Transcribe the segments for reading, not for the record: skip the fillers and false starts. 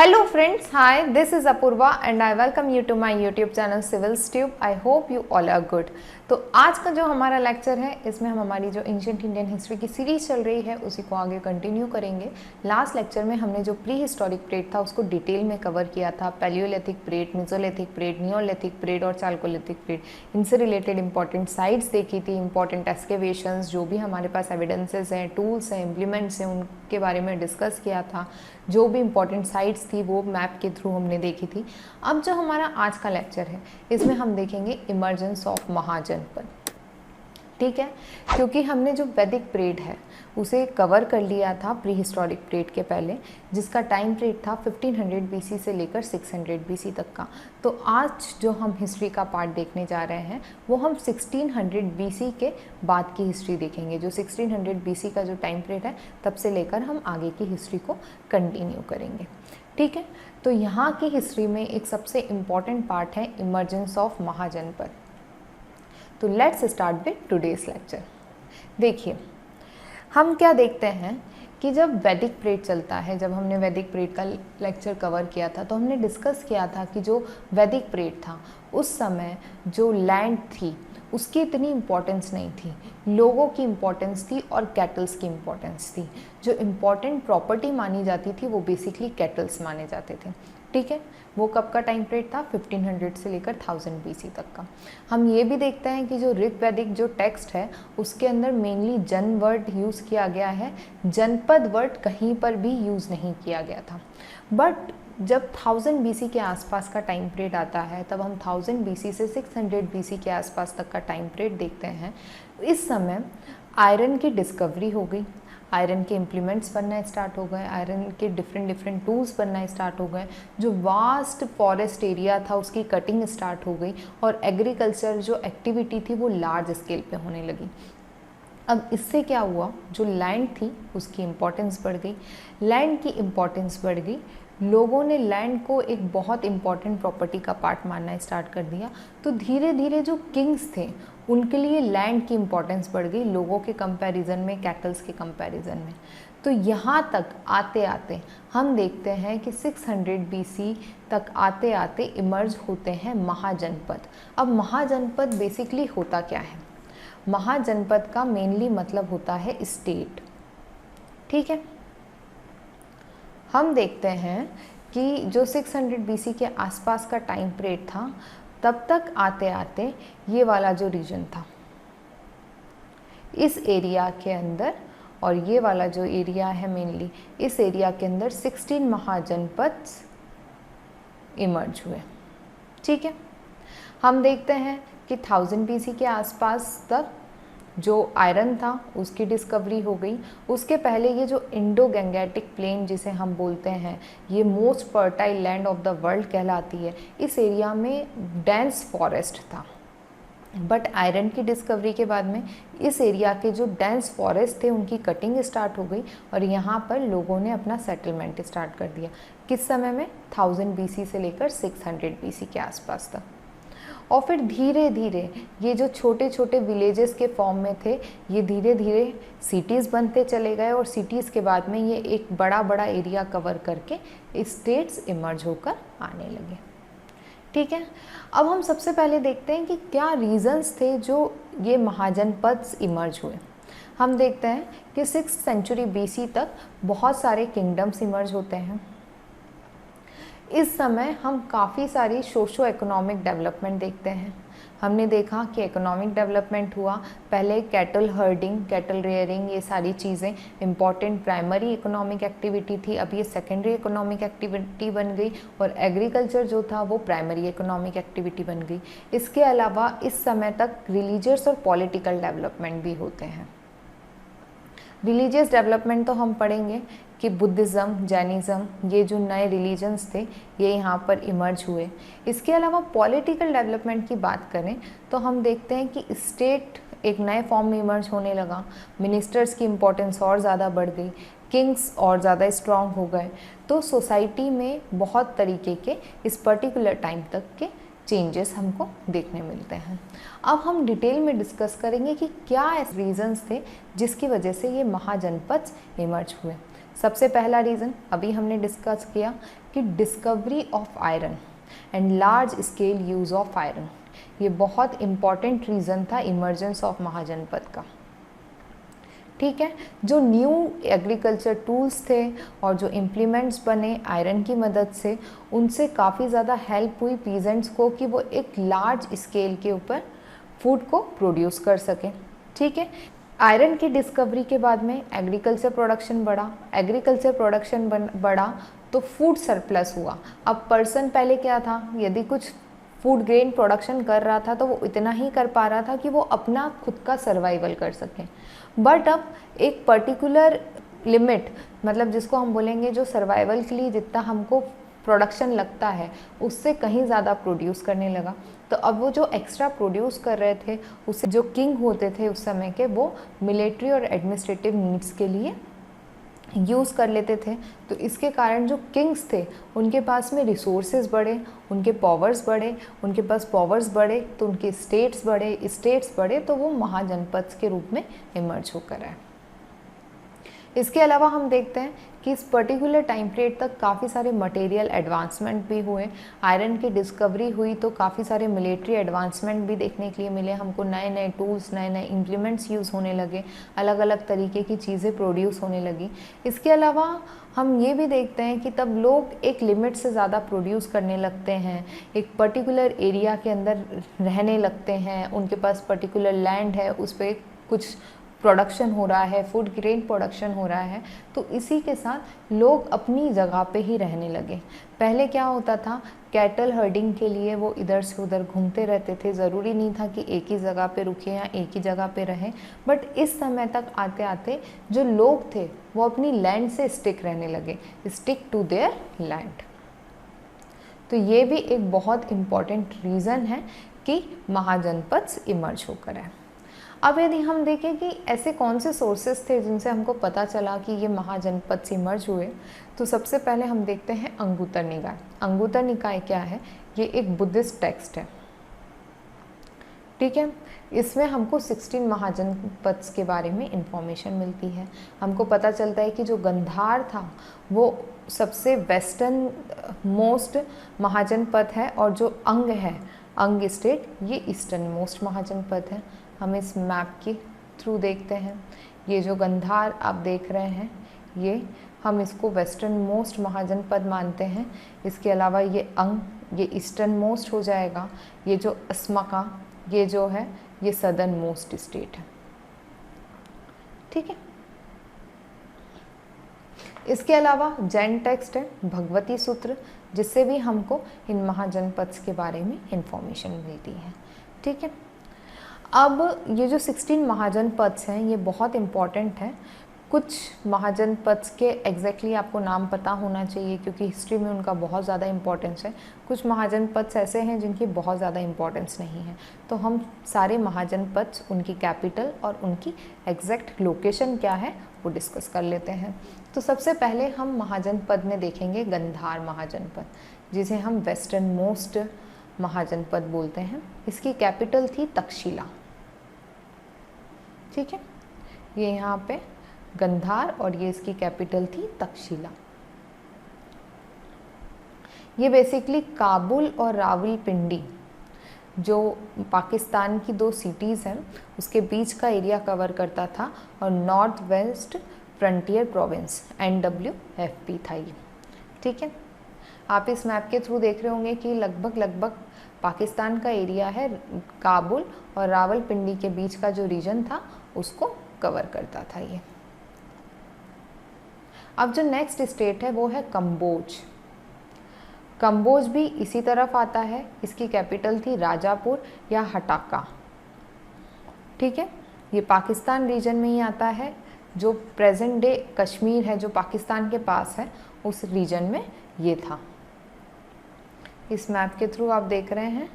Hello friends, hi, this is Apurva and I welcome you to my YouTube channel Civils Tube. I hope you all are good. तो आज का जो हमारा lecture है इसमें हम हमारी जो एंशिएंट इंडियन हिस्ट्री की सीरीज चल रही है उसी को आगे कंटिन्यू करेंगे। लास्ट लेक्चर में हमने जो प्री हिस्टोरिक पीरियड था उसको डिटेल में कवर किया था। Palaeolithic period, Mesolithic period, Neolithic period और चालकोलिथिक पीरियड, इनसे रिलेटेड इंपॉर्टेंट साइट्स देखी थी, इंपॉर्टेंट एक्सकेवेशंस, जो भी हमारे पास एविडेंसेस हैं, टूल्स हैं, इम्प्लीमेंट्स हैं, उनके बारे में डिस्कस किया था। जो भी इंपॉर्टेंट साइट्स थी वो मैप के थ्रू हमने देखी थी। अब जो हमारा आज का लेक्चर है इसमें हम देखेंगे इमर्जेंस ऑफ महाजनपद। ठीक है, क्योंकि हमने जो वैदिक पीरियड है उसे कवर कर लिया था प्री हिस्टोरिक पीरियड के पहले, जिसका टाइम पीरियड था 1500 बीसी से लेकर 600 बीसी तक का। तो आज जो हम हिस्ट्री का पार्ट देखने जा रहे हैं वो हम 1600 बीसी के बाद की हिस्ट्री देखेंगे। जो 1600 बीसी का जो टाइम पीरियड है तब से लेकर हम आगे की हिस्ट्री को कंटिन्यू करेंगे। ठीक है, तो यहाँ की हिस्ट्री में एक सबसे इम्पॉर्टेंट पार्ट है इमर्जेंस ऑफ महाजनपद। तो let's start with today's lecture. देखिए, हम क्या देखते हैं कि जब वैदिक पीरियड चलता है, जब हमने वैदिक पीरियड का लेक्चर कवर किया था तो हमने डिस्कस किया था कि जो वैदिक पीरियड था उस समय जो लैंड थी उसकी इतनी इम्पोर्टेंस नहीं थी, लोगों की इम्पोर्टेंस थी और कैटल्स की इम्पोर्टेंस थी। जो इम्पोर्टेंट प्रॉपर्टी मानी जाती थी वो बेसिकली कैटल्स माने जाते थे। ठीक है, वो कब का टाइम पीरियड था? 1500 से लेकर 1000 बीसी तक का। हम ये भी देखते हैं कि जो ऋग्वैदिक जो टेक्स्ट है उसके अंदर मेनली जन वर्ड यूज़ किया गया है, जनपद वर्ड कहीं पर भी यूज़ नहीं किया गया था। बट जब 1000 बीसी के आसपास का टाइम पीरियड आता है तब हम 1000 बीसी से 600 बीसी के आसपास तक का टाइम पीरियड देखते हैं। इस समय आयरन की डिस्कवरी हो गई, आयरन के इम्प्लीमेंट्स बनना स्टार्ट हो गए, आयरन के डिफरेंट टूल्स बनना स्टार्ट हो गए, जो वास्ट फॉरेस्ट एरिया था उसकी कटिंग स्टार्ट हो गई और एग्रीकल्चर जो एक्टिविटी थी वो लार्ज स्केल पे होने लगी। अब इससे क्या हुआ, जो लैंड थी उसकी इम्पोर्टेंस बढ़ गई। लैंड की इम्पोर्टेंस बढ़ गई, लोगों ने लैंड को एक बहुत इम्पॉर्टेंट प्रॉपर्टी का पार्ट मानना स्टार्ट कर दिया। तो धीरे धीरे जो किंग्स थे उनके लिए लैंड की इम्पोर्टेंस बढ़ गई, लोगों के कंपैरिजन में, कैटल्स के कंपैरिजन में। तो यहाँ तक आते आते हम देखते हैं कि 600 बीसी तक आते आते इमर्ज होते हैं महाजनपद। अब महाजनपद बेसिकली होता क्या है? महाजनपद का मेनली मतलब होता है स्टेट। ठीक है, हम देखते हैं कि जो 600 बीसी के आसपास का टाइम पीरियड था तब तक आते आते ये वाला जो रीजन था इस एरिया के अंदर, और ये वाला जो एरिया है मेनली इस एरिया के अंदर 16 महाजनपद इमर्ज हुए। ठीक है, हम देखते हैं कि 1000 बीसी के आसपास तक जो आयरन था उसकी डिस्कवरी हो गई। उसके पहले ये जो इंडो गैंगेटिक प्लेन जिसे हम बोलते हैं, ये most fertile land of the world कहलाती है। इस एरिया में डेंस फॉरेस्ट था, बट आयरन की डिस्कवरी के बाद में इस एरिया के जो डेंस फॉरेस्ट थे उनकी कटिंग स्टार्ट हो गई और यहाँ पर लोगों ने अपना सेटलमेंट स्टार्ट कर दिया। किस समय में? 1000 बीसी से लेकर 600 बीसी के आसपास तक। और फिर धीरे धीरे ये जो छोटे छोटे विलेजेस के फॉर्म में थे ये धीरे धीरे सिटीज़ बनते चले गए और सिटीज़ के बाद में ये एक बड़ा बड़ा एरिया कवर करके स्टेट्स इमर्ज होकर आने लगे। ठीक है, अब हम सबसे पहले देखते हैं कि क्या रीजंस थे जो ये महाजनपद इमर्ज हुए। हम देखते हैं कि 6th सेंचुरी बीसी तक बहुत सारे किंगडम्स इमर्ज होते हैं। इस समय हम काफ़ी सारी सोशो इकोनॉमिक डेवलपमेंट देखते हैं। हमने देखा कि इकोनॉमिक डेवलपमेंट हुआ, पहले कैटल हर्डिंग, कैटल रेयरिंग, ये सारी चीज़ें इंपॉर्टेंट प्राइमरी इकोनॉमिक एक्टिविटी थी। अब ये सेकेंडरी इकोनॉमिक एक्टिविटी बन गई और एग्रीकल्चर जो था वो प्राइमरी इकोनॉमिक एक्टिविटी बन गई। इसके अलावा इस समय तक रिलीजियस और पॉलिटिकल डेवलपमेंट भी होते हैं। रिलीजियस डेवलपमेंट तो हम पढ़ेंगे कि बुद्धिज़्म, जैनिज़्म, ये जो नए रिलीजन्स थे ये यहाँ पर इमर्ज हुए। इसके अलावा पॉलिटिकल डेवलपमेंट की बात करें तो हम देखते हैं कि स्टेट एक नए फॉर्म में इमर्ज होने लगा, मिनिस्टर्स की इम्पोर्टेंस और ज़्यादा बढ़ गई, किंग्स और ज़्यादा स्ट्रॉन्ग हो गए। तो सोसाइटी में बहुत तरीके के इस पर्टिकुलर टाइम तक के चेंजेस हमको देखने मिलते हैं। अब हम डिटेल में डिस्कस करेंगे कि क्या ऐसे रीजंस थे जिसकी वजह से ये महाजनपद इमर्ज हुए। सबसे पहला रीज़न अभी हमने डिस्कस किया कि discovery of iron and large scale use of iron, ये बहुत इम्पॉर्टेंट रीज़न था इमर्जेंस ऑफ महाजनपद का। ठीक है, जो न्यू एग्रीकल्चर टूल्स थे और जो इम्प्लीमेंट्स बने आयरन की मदद से, उनसे काफ़ी ज़्यादा हेल्प हुई पीजेंट्स को कि वो एक लार्ज स्केल के ऊपर फूड को प्रोड्यूस कर सकें। ठीक है, आयरन की डिस्कवरी के बाद में एग्रीकल्चर प्रोडक्शन बढ़ा, एग्रीकल्चर प्रोडक्शन बढ़ा तो फूड सरप्लस हुआ। अब पर्सन पहले क्या था, यदि कुछ फूड ग्रेन प्रोडक्शन कर रहा था तो वो इतना ही कर पा रहा था कि वो अपना खुद का सर्वाइवल कर सके। बट अब एक पर्टिकुलर लिमिट, मतलब जिसको हम बोलेंगे जो सर्वाइवल के लिए जितना हमको प्रोडक्शन लगता है उससे कहीं ज़्यादा प्रोड्यूस करने लगा। तो अब वो जो एक्स्ट्रा प्रोड्यूस कर रहे थे उससे जो किंग होते थे उस समय के, वो मिलिट्री और एडमिनिस्ट्रेटिव नीड्स के लिए यूज़ कर लेते थे। तो इसके कारण जो किंग्स थे उनके पास में रिसोर्सेज बढ़े, उनके पावर्स बढ़े, उनके पास पावर्स बढ़े तो उनके स्टेट्स बढ़े तो वो महाजनपद के रूप में इमर्ज होकर आए। इसके अलावा हम देखते हैं कि इस पर्टिकुलर टाइम पीरियड तक काफ़ी सारे मटेरियल एडवांसमेंट भी हुए, आयरन की डिस्कवरी हुई तो काफ़ी सारे मिलिट्री एडवांसमेंट भी देखने के लिए मिले हमको, नए नए टूल्स, नए नए इम्प्लीमेंट्स यूज़ होने लगे, अलग अलग तरीके की चीज़ें प्रोड्यूस होने लगी। इसके अलावा हम ये भी देखते हैं कि तब लोग एक लिमिट से ज़्यादा प्रोड्यूस करने लगते हैं, एक पर्टिकुलर एरिया के अंदर रहने लगते हैं, उनके पास पर्टिकुलर लैंड है, उस पर कुछ प्रोडक्शन हो रहा है, फूड ग्रेन प्रोडक्शन हो रहा है, तो इसी के साथ लोग अपनी जगह पे ही रहने लगे। पहले क्या होता था, कैटल हर्डिंग के लिए वो इधर से उधर घूमते रहते थे, ज़रूरी नहीं था कि एक ही जगह पे रुके या एक ही जगह पे रहें। बट इस समय तक आते आते जो लोग थे वो अपनी लैंड से स्टिक रहने लगे, स्टिक टू देयर लैंड। तो ये भी एक बहुत इम्पॉर्टेंट रीज़न है कि महाजनपद इमर्ज होकर है। अब यदि हम देखें कि ऐसे कौन से सोर्सेस थे जिनसे हमको पता चला कि ये महाजनपद से इमर्ज हुए, तो सबसे पहले हम देखते हैं अंगुत्तर निकाय। अंगुत्तर निकाय क्या है, ये एक बुद्धिस्ट टेक्स्ट है। ठीक है, इसमें हमको 16 महाजनपद के बारे में इंफॉर्मेशन मिलती है। हमको पता चलता है कि जो गंधार था वो सबसे वेस्टर्न मोस्ट महाजनपद है और जो अंग है, अंग स्टेट, ये ईस्टर्न मोस्ट महाजनपद है। हम इस मैप के थ्रू देखते हैं, ये जो गंधार आप देख रहे हैं ये हम इसको वेस्टर्न मोस्ट महाजनपद मानते हैं। इसके अलावा ये अंग, ये ईस्टर्न मोस्ट हो जाएगा। ये जो अस्मका, ये जो है ये सदर्न मोस्ट स्टेट है। ठीक है, इसके अलावा जैन टेक्स्ट है भगवती सूत्र, जिससे भी हमको इन महाजनपद के बारे में इंफॉर्मेशन मिलती है। ठीक है, अब ये जो 16 महाजनपद हैं ये बहुत इम्पॉर्टेंट है। कुछ महाजनपद के एग्जैक्टली आपको नाम पता होना चाहिए क्योंकि हिस्ट्री में उनका बहुत ज़्यादा इम्पोर्टेंस है। कुछ महाजनपद ऐसे हैं जिनकी बहुत ज़्यादा इम्पोर्टेंस नहीं है, तो हम सारे महाजनपद, उनकी कैपिटल और उनकी एग्जैक्ट लोकेशन क्या है वो डिस्कस कर लेते हैं। तो सबसे पहले हम महाजनपद में देखेंगे गंधार महाजनपद, जिसे हम वेस्टर्न मोस्ट महाजनपद बोलते हैं। इसकी कैपिटल थी तक्षशिला। ठीक है, ये यहाँ पे गंधार और ये इसकी कैपिटल थी तक्षशिला। ये बेसिकली काबुल और रावलपिंडी जो पाकिस्तान की 2 सिटीज़ हैं उसके बीच का एरिया कवर करता था और north west frontier province NWFP था ये। ठीक है, आप इस मैप के थ्रू देख रहे होंगे कि लगभग पाकिस्तान का एरिया है, काबुल और रावलपिंडी के बीच का जो रीजन था उसको कवर करता था ये। अब जो नेक्स्ट स्टेट है वो है कंबोज। कंबोज भी इसी तरफ आता है, इसकी कैपिटल थी राजापुर या हटाका। ठीक है, ये पाकिस्तान रीजन में ही आता है, जो प्रेजेंट डे कश्मीर है जो पाकिस्तान के पास है उस रीजन में ये था। इस मैप के थ्रू आप देख रहे हैं,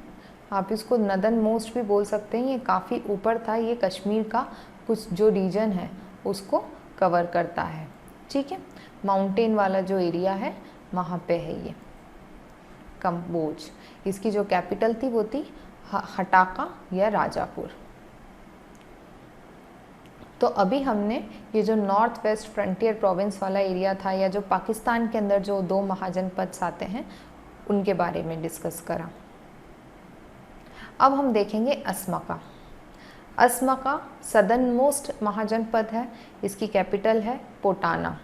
आप इसको नदर्न मोस्ट भी बोल सकते हैं, ये काफ़ी ऊपर था, ये कश्मीर का कुछ जो रीजन है उसको कवर करता है। ठीक है, माउंटेन वाला जो एरिया है वहाँ पे है ये कंबोज। इसकी जो कैपिटल थी वो थी हटाका या राजापुर। तो अभी हमने ये जो नॉर्थ वेस्ट फ्रंटियर प्रोविंस वाला एरिया था, या जो पाकिस्तान के अंदर जो 2 महाजनपद आते हैं उनके बारे में डिस्कस करा। अब हम देखेंगे अस्मका। अस्मका सदर्न मोस्ट महाजनपद है, इसकी कैपिटल है पोटाना।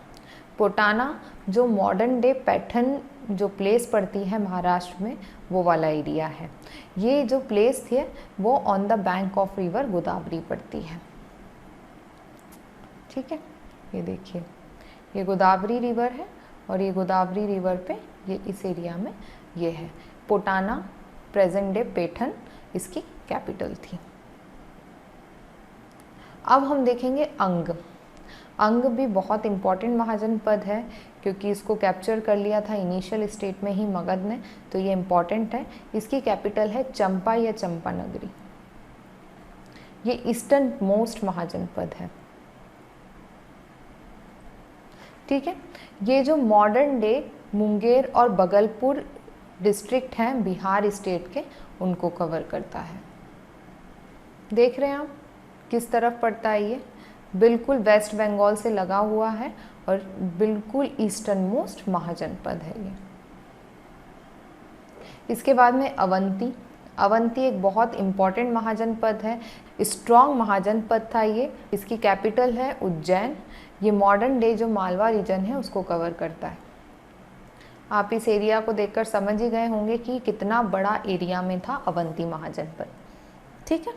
पोटाना जो मॉडर्न डे पैठन जो प्लेस पड़ती है महाराष्ट्र में, वो वाला एरिया है। ये जो प्लेस थी वो on the bank of river Godavari पड़ती है। ठीक है, ये देखिए ये गोदावरी रिवर है और ये गोदावरी रिवर पे ये इस एरिया में ये है। पोटाना प्रेजेंट डे पैठन इसकी कैपिटल थी। अब हम देखेंगे अंग। अंग भी बहुत इम्पॉर्टेंट महाजनपद है क्योंकि इसको कैप्चर कर लिया था इनिशियल स्टेट में ही मगध ने, तो ये इम्पॉर्टेंट है। इसकी कैपिटल है चंपा या चंपानगरी। ये ईस्टर्न मोस्ट महाजनपद है। ठीक है, ये जो मॉडर्न डे मुंगेर और बगलपुर डिस्ट्रिक्ट हैं बिहार स्टेट के, उनको कवर करता है। देख रहे हैं आप किस तरफ पड़ता है ये? बिल्कुल वेस्ट बंगाल से लगा हुआ है और बिल्कुल ईस्टर्न मोस्ट महाजनपद है ये। इसके बाद में अवंती। अवंती एक बहुत इम्पॉर्टेंट महाजनपद है, स्ट्रॉन्ग महाजनपद था ये। इसकी कैपिटल है उज्जैन। ये मॉडर्न डे जो मालवा रीजन है उसको कवर करता है। आप इस एरिया को देखकर समझ ही गए होंगे कि कितना बड़ा एरिया में था अवंती महाजनपद। ठीक है,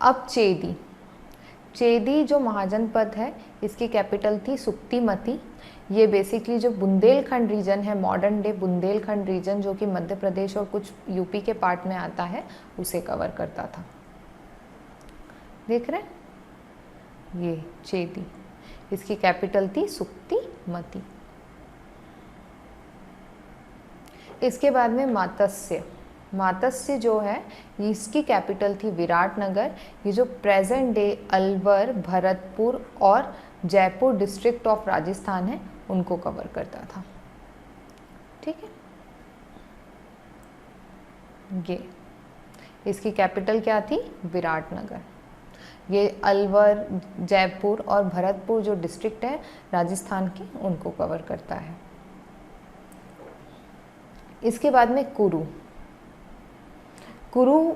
अब चेदी। चेदी जो महाजनपद है इसकी कैपिटल थी सुक्तिमती। ये बेसिकली जो बुंदेलखंड रीजन है, मॉडर्न डे बुंदेलखंड रीजन जो कि मध्य प्रदेश और कुछ यूपी के पार्ट में आता है, उसे कवर करता था। देख रहे हैं ये चेदी, इसकी कैपिटल थी सुक्तिमती। इसके बाद में मात्स्य। मात्स्य जो है इसकी कैपिटल थी विराटनगर। ये जो प्रेजेंट डे अलवर, भरतपुर और जयपुर डिस्ट्रिक्ट ऑफ राजस्थान है उनको कवर करता था। ठीक है, ये इसकी कैपिटल क्या थी? विराटनगर। ये अलवर, जयपुर और भरतपुर जो डिस्ट्रिक्ट है राजस्थान के, उनको कवर करता है। इसके बाद में कुरु। कुरु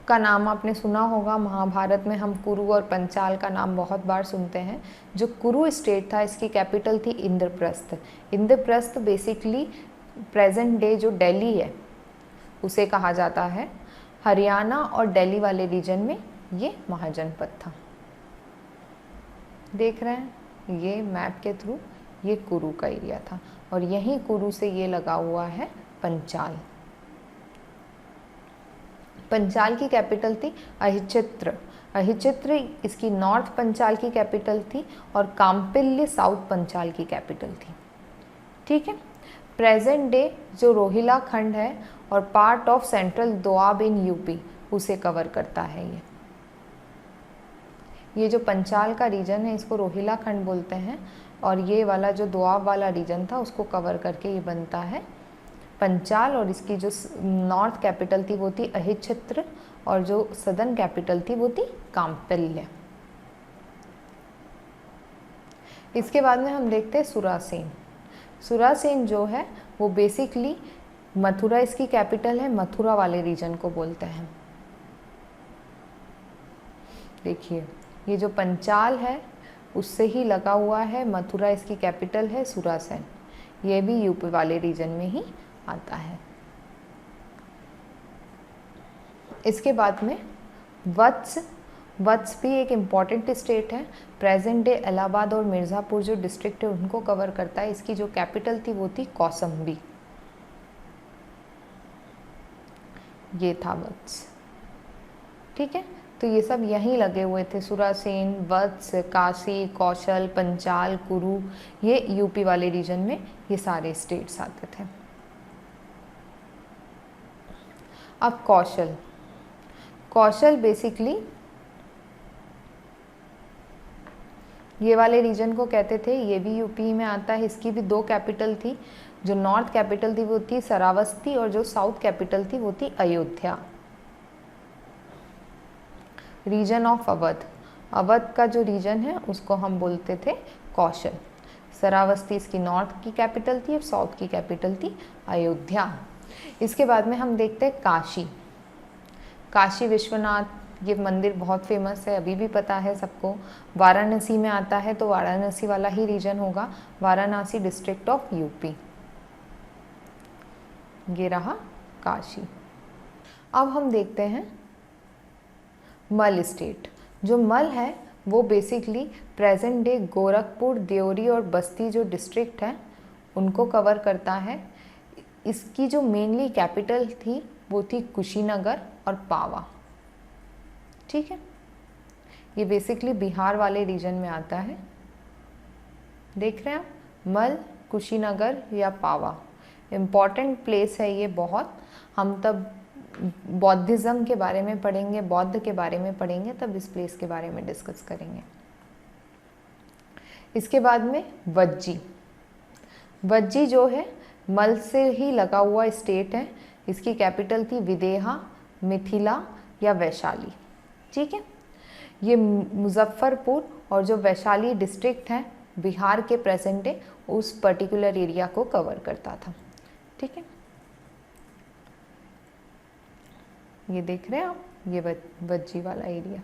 का नाम आपने सुना होगा, महाभारत में हम कुरु और पंचाल का नाम बहुत बार सुनते हैं। जो कुरु स्टेट था इसकी कैपिटल थी Indraprastha. Indraprastha basically present day जो दिल्ली है उसे कहा जाता है। हरियाणा और दिल्ली वाले रीजन में ये महाजनपद था। देख रहे हैं ये मैप के थ्रू, ये कुरु का एरिया था और यहीं कुरु से ये लगा हुआ है पंचाल। पंचाल की कैपिटल थी अहिचित्र। अहिचित्र इसकी नॉर्थ पंचाल की कैपिटल थी और काम्पिल्य साउथ पंचाल की कैपिटल थी। ठीक है, प्रेजेंट डे जो रोहिला खंड है और part of central Doab in UP, उसे कवर करता है ये जो पंचाल का रीजन है इसको रोहिला खंड बोलते हैं और ये वाला जो दोआब वाला रीजन था उसको कवर करके ये बनता है पंचाल। और इसकी जो नॉर्थ कैपिटल थी वो थी अहिचित्र और जो सदर्न कैपिटल थी वो थी काम्पिल्य। इसके बाद में हम देखते हैं सुरासेन। सुरासेन जो है वो बेसिकली मथुरा इसकी कैपिटल है, मथुरा वाले रीजन को बोलते हैं। देखिए ये जो पंचाल है उससे ही लगा हुआ है, मथुरा इसकी कैपिटल है, सुरासेन ये भी यूपी वाले रीजन में ही आता है। इसके बाद में वत्स। वत्स भी एक इम्पॉर्टेंट स्टेट है, प्रेजेंट डे इलाहाबाद और मिर्ज़ापुर जो डिस्ट्रिक्ट है उनको कवर करता है। इसकी जो कैपिटल थी वो थी कौसंबी। ये था वत्स। ठीक है, तो ये सब यहीं लगे हुए थे, सुरासेन, वत्स, काशी, कौशल, पंचाल, कुरु, ये यूपी वाले रीजन में ये सारे स्टेट्स आते थे। अब कौशल। कौशल बेसिकली ये वाले रीजन को कहते थे, ये भी यूपी में आता है। इसकी भी 2 कैपिटल थी, जो नॉर्थ कैपिटल थी वो थी श्रावस्ती और जो साउथ कैपिटल थी वो थी अयोध्या। रीजन ऑफ अवध, अवध का जो रीजन है उसको हम बोलते थे कौशल। श्रावस्ती इसकी नॉर्थ की कैपिटल थी और साउथ की कैपिटल थी अयोध्या। इसके बाद में हम देखते हैं काशी। काशी विश्वनाथ, ये मंदिर बहुत फेमस है, अभी भी पता है सबको। वाराणसी में आता है तो वाराणसी वाला ही रीजन होगा, वाराणसी डिस्ट्रिक्ट ऑफ यूपी। ये रहा काशी। अब हम देखते हैं मल स्टेट। जो मल है वो basically present day Gorakhpur, Deoria और बस्ती जो डिस्ट्रिक्ट है उनको कवर करता है। इसकी जो मेनली कैपिटल थी वो थी कुशीनगर और पावा। ठीक है, ये बेसिकली बिहार वाले रीजन में आता है। देख रहे हैं आप, मल, कुशीनगर या पावा, इम्पॉर्टेंट प्लेस है ये बहुत। हम तब बौद्धिज़्म के बारे में पढ़ेंगे, बौद्ध के बारे में पढ़ेंगे, तब इस प्लेस के बारे में डिस्कस करेंगे। इसके बाद में वज्जी। वज्जी जो है मल से ही लगा हुआ स्टेट है। इसकी कैपिटल थी विदेहा, मिथिला या वैशाली। ठीक है, ये मुजफ्फरपुर और जो वैशाली डिस्ट्रिक्ट है बिहार के प्रेजेंट डे उस पर्टिकुलर एरिया को कवर करता था। ठीक है, ये देख रहे हैं आप, ये वज्जी वाला एरिया।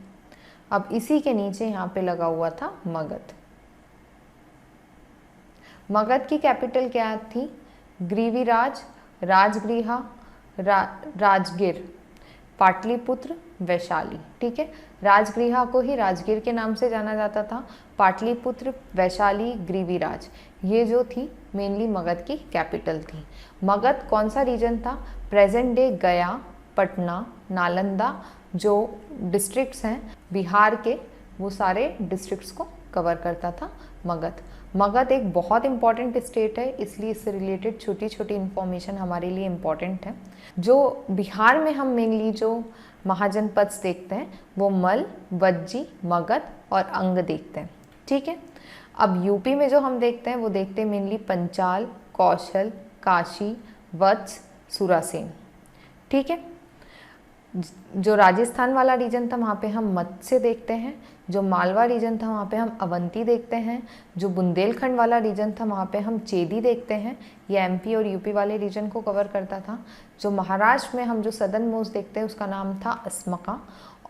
अब इसी के नीचे यहाँ पे लगा हुआ था मगध। मगध की कैपिटल क्या थी? ग्रीवीराज, राजगृहा, राजगिर, पाटलिपुत्र, वैशाली। ठीक है, राजगृहा को ही राजगिर के नाम से जाना जाता था। पाटलिपुत्र, वैशाली, ग्रीवीराज, ये जो थी मेनली मगध की कैपिटल थी। मगध कौन सा रीजन था? प्रेजेंट डे गया, पटना, नालंदा जो डिस्ट्रिक्ट्स हैं बिहार के, वो सारे डिस्ट्रिक्ट्स को कवर करता था मगध। मगध एक बहुत इंपॉर्टेंट स्टेट है, इसलिए इससे रिलेटेड छोटी छोटी इन्फॉर्मेशन हमारे लिए इम्पॉर्टेंट है। जो बिहार में हम मेनली जो महाजनपद देखते हैं वो मल, वज्जी, मगध और अंग देखते हैं। ठीक है, अब यूपी में जो हम देखते हैं वो देखते हैं मेनली पंचाल, कौशल, काशी, वत्स, सुरासेन। ठीक है, जो राजस्थान वाला रीजन था वहाँ पे हम मत्स्य देखते हैं। जो मालवा रीजन था वहाँ पे हम अवंती देखते हैं। जो बुंदेलखंड वाला रीजन था वहाँ पे हम चेदी देखते हैं। ये एमपी और यूपी वाले रीजन को कवर करता था। जो महाराष्ट्र में हम जो सदर्न मोस्ट देखते हैं उसका नाम था अस्मका।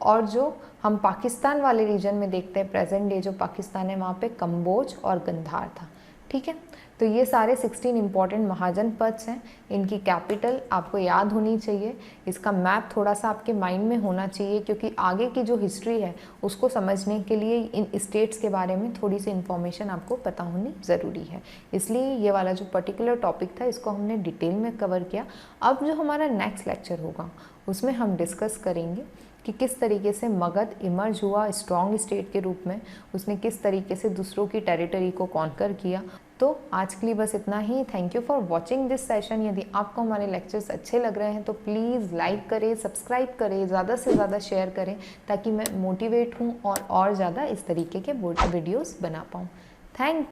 और जो हम पाकिस्तान वाले रीजन में देखते हैं प्रेजेंट डे जो पाकिस्तान है वहाँ पे कम्बोज और गंधार था। ठीक है, तो ये सारे 16 इंपॉर्टेंट महाजनपद्स हैं। इनकी कैपिटल आपको याद होनी चाहिए। इसका मैप थोड़ा सा आपके माइंड में होना चाहिए, क्योंकि आगे की जो हिस्ट्री है उसको समझने के लिए इन स्टेट्स के बारे में थोड़ी सी इन्फॉर्मेशन आपको पता होनी ज़रूरी है। इसलिए ये वाला जो पर्टिकुलर टॉपिक था इसको हमने डिटेल में कवर किया। अब जो हमारा नेक्स्ट लेक्चर होगा उसमें हम डिस्कस करेंगे कि किस तरीके से मगध इमर्ज हुआ स्ट्रॉन्ग स्टेट के रूप में, उसने किस तरीके से दूसरों की टेरिटरी को कॉन्कर किया। तो आज के लिए बस इतना ही। Thank you for watching this session. यदि आपको हमारे लेक्चर्स अच्छे लग रहे हैं तो प्लीज़ लाइक करें, सब्सक्राइब करें, ज़्यादा से ज़्यादा शेयर करें, ताकि मैं मोटिवेट हूँ और ज़्यादा इस तरीके के वीडियोस बना पाऊँ। थैंक